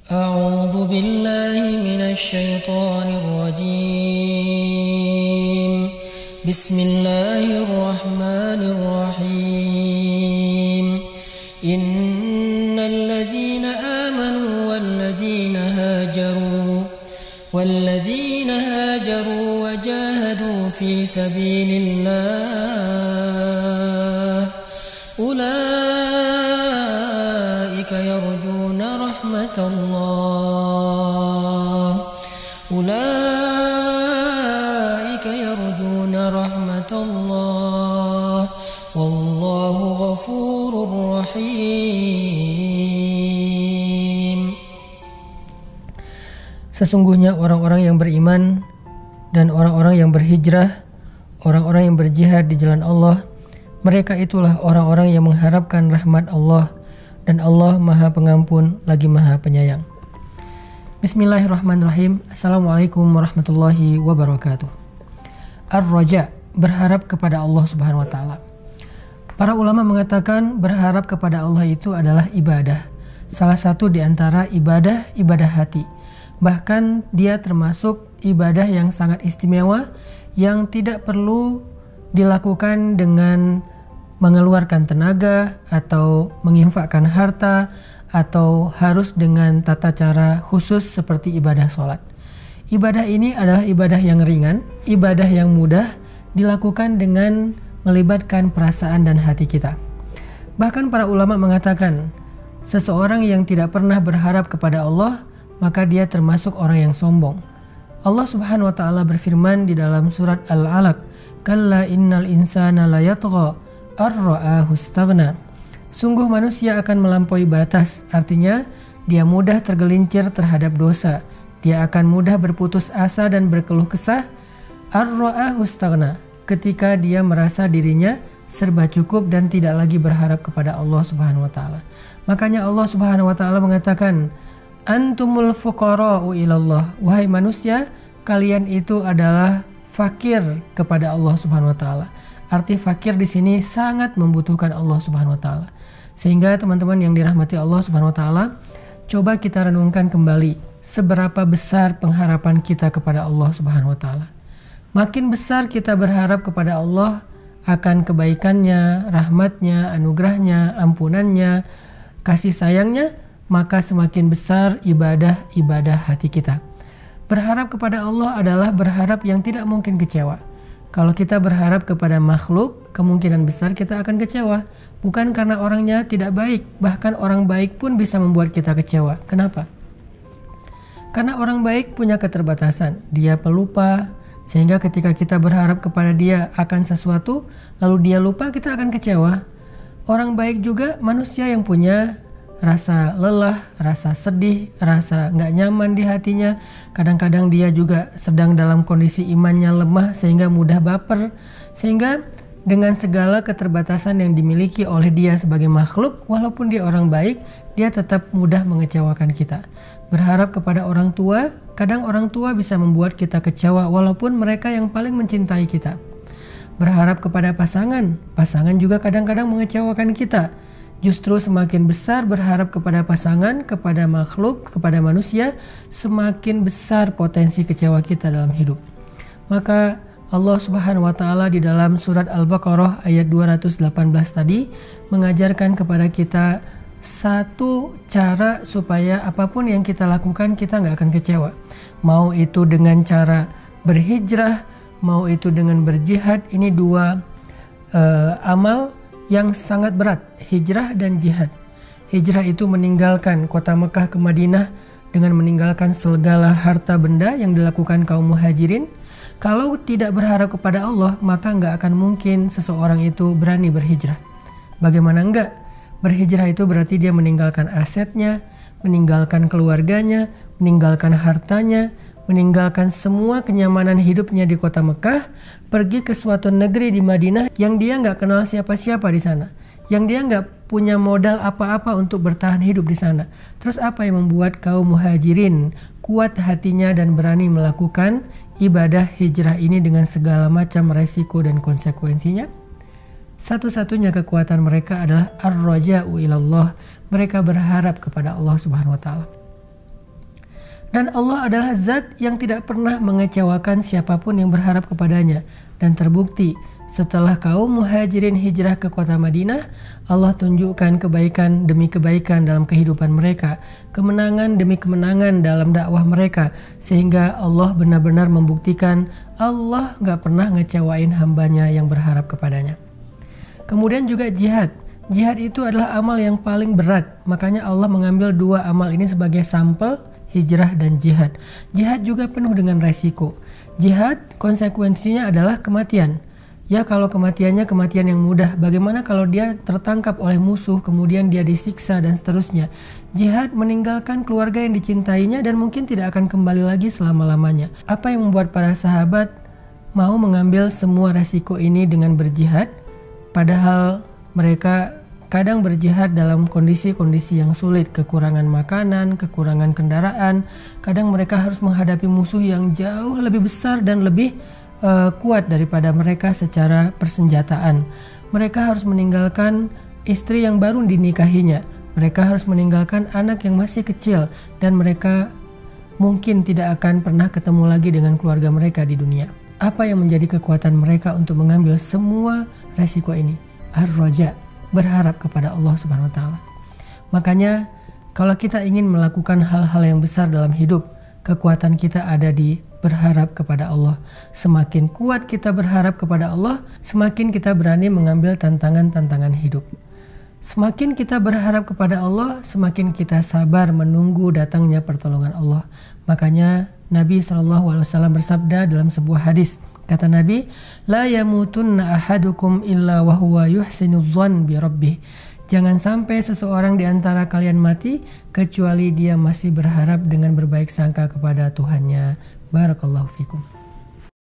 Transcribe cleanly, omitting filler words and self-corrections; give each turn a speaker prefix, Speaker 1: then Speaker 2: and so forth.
Speaker 1: أعوذ بالله من الشيطان الرجيم بسم الله الرحمن الرحيم إن الذين آمنوا والذين هاجروا وجاهدوا في سبيل الله أولئك يرجون رحمة الله والله غفور رحيم.
Speaker 2: Sesungguhnya orang-orang yang beriman dan orang-orang yang berhijrah, orang-orang yang berjihad di jalan Allah, mereka itulah orang-orang yang mengharapkan rahmat Allah, dan Allah Maha Pengampun lagi Maha Penyayang. Bismillahirrahmanirrahim. Assalamualaikum warahmatullahi wabarakatuh. Ar-Raja, berharap kepada Allah Subhanahu wa taala. Para ulama mengatakan berharap kepada Allah itu adalah ibadah. Salah satu di antara ibadah hati. Bahkan dia termasuk ibadah yang sangat istimewa yang tidak perlu dilakukan dengan mengeluarkan tenaga atau menginfakkan harta atau harus dengan tata cara khusus seperti ibadah sholat. Ibadah ini adalah ibadah yang ringan, ibadah yang mudah dilakukan dengan melibatkan perasaan dan hati kita. Bahkan para ulama mengatakan seseorang yang tidak pernah berharap kepada Allah, maka dia termasuk orang yang sombong. Allah Subhanahu wa taala berfirman di dalam surat Al-Alaq, "Kalla innal insana layatgha ar-ra'ahu istaghna." Sungguh manusia akan melampaui batas, artinya dia mudah tergelincir terhadap dosa. Dia akan mudah berputus asa dan berkeluh kesah. Ar-ra'ahu istaghna, ketika dia merasa dirinya serba cukup dan tidak lagi berharap kepada Allah Subhanahu wa taala. Makanya Allah Subhanahu wa taala mengatakan, Antumul fuqara'u ilallah. Wahai manusia, kalian itu adalah fakir kepada Allah Subhanahu wa taala. Arti fakir di sini sangat membutuhkan Allah Subhanahu wa taala. Sehingga teman-teman yang dirahmati Allah Subhanahu wa taala, coba kita renungkan kembali seberapa besar pengharapan kita kepada Allah Subhanahu wa taala. Makin besar kita berharap kepada Allah akan kebaikannya, rahmatnya, anugerahnya, ampunannya, kasih sayangnya, maka semakin besar ibadah hati kita. Berharap kepada Allah adalah berharap yang tidak mungkin kecewa. Kalau kita berharap kepada makhluk, kemungkinan besar kita akan kecewa. Bukan karena orangnya tidak baik, bahkan orang baik pun bisa membuat kita kecewa. Kenapa? Karena orang baik punya keterbatasan, dia pelupa, sehingga ketika kita berharap kepada dia akan sesuatu, lalu dia lupa, kita akan kecewa. Orang baik juga manusia yang punya rasa lelah, rasa sedih, rasa nggak nyaman di hatinya. Kadang-kadang dia juga sedang dalam kondisi imannya lemah sehingga mudah baper. Sehingga dengan segala keterbatasan yang dimiliki oleh dia sebagai makhluk, walaupun dia orang baik, dia tetap mudah mengecewakan kita. Berharap kepada orang tua, kadang orang tua bisa membuat kita kecewa walaupun mereka yang paling mencintai kita. Berharap kepada pasangan juga kadang-kadang mengecewakan kita. Justru semakin besar berharap kepada pasangan, kepada makhluk, kepada manusia, semakin besar potensi kecewa kita dalam hidup. Maka Allah Subhanahu wa taala di dalam surat Al-Baqarah ayat 218 tadi mengajarkan kepada kita satu cara supaya apapun yang kita lakukan kita nggak akan kecewa. Mau itu dengan cara berhijrah, mau itu dengan berjihad, ini dua amal yang sangat berat, hijrah dan jihad. Hijrah itu meninggalkan kota Mekah ke Madinah dengan meninggalkan segala harta benda yang dilakukan kaum muhajirin. Kalau tidak berharap kepada Allah, maka nggak akan mungkin seseorang itu berani berhijrah. Bagaimana enggak? Berhijrah itu berarti dia meninggalkan asetnya, meninggalkan keluarganya, meninggalkan hartanya, meninggalkan semua kenyamanan hidupnya di kota Mekah, pergi ke suatu negeri di Madinah yang dia nggak kenal siapa-siapa di sana, yang dia nggak punya modal apa-apa untuk bertahan hidup di sana. Terus apa yang membuat kaum muhajirin kuat hatinya dan berani melakukan ibadah hijrah ini dengan segala macam resiko dan konsekuensinya? Satu-satunya kekuatan mereka adalah ar-raja'u ilallah. Mereka berharap kepada Allah Subhanahu wa taala. Dan Allah adalah zat yang tidak pernah mengecewakan siapapun yang berharap kepadanya. Dan terbukti setelah kaum muhajirin hijrah ke kota Madinah, Allah tunjukkan kebaikan demi kebaikan dalam kehidupan mereka, kemenangan demi kemenangan dalam dakwah mereka, sehingga Allah benar-benar membuktikan Allah gak pernah ngecewain hambanya yang berharap kepadanya. Kemudian juga jihad. Jihad itu adalah amal yang paling berat, makanya Allah mengambil dua amal ini sebagai sampel, hijrah dan jihad. Jihad juga penuh dengan resiko. Jihad konsekuensinya adalah kematian. Ya, kalau kematiannya kematian yang mudah, bagaimana kalau dia tertangkap oleh musuh, kemudian dia disiksa dan seterusnya. Jihad meninggalkan keluarga yang dicintainya dan mungkin tidak akan kembali lagi selama-lamanya. Apa yang membuat para sahabat mau mengambil semua resiko ini dengan berjihad? Padahal mereka kadang berjihad dalam kondisi-kondisi yang sulit, kekurangan makanan, kekurangan kendaraan. Kadang mereka harus menghadapi musuh yang jauh lebih besar dan lebih kuat daripada mereka secara persenjataan. Mereka harus meninggalkan istri yang baru dinikahinya. Mereka harus meninggalkan anak yang masih kecil dan mereka mungkin tidak akan pernah ketemu lagi dengan keluarga mereka di dunia. Apa yang menjadi kekuatan mereka untuk mengambil semua resiko ini? Ar-Raja, berharap kepada Allah Subhanahu wa taala. Makanya kalau kita ingin melakukan hal-hal yang besar dalam hidup, kekuatan kita ada di berharap kepada Allah. Semakin kuat kita berharap kepada Allah, semakin kita berani mengambil tantangan-tantangan hidup. Semakin kita berharap kepada Allah, semakin kita sabar menunggu datangnya pertolongan Allah. Makanya Nabi SAW bersabda dalam sebuah hadis, kata Nabi, la yamutunna ahadukum illa wa huwa yuhsinu dzan bi rabbih. Jangan sampai seseorang di antara kalian mati kecuali dia masih berharap dengan berbaik sangka kepada Tuhannya. Barakallahu fikum.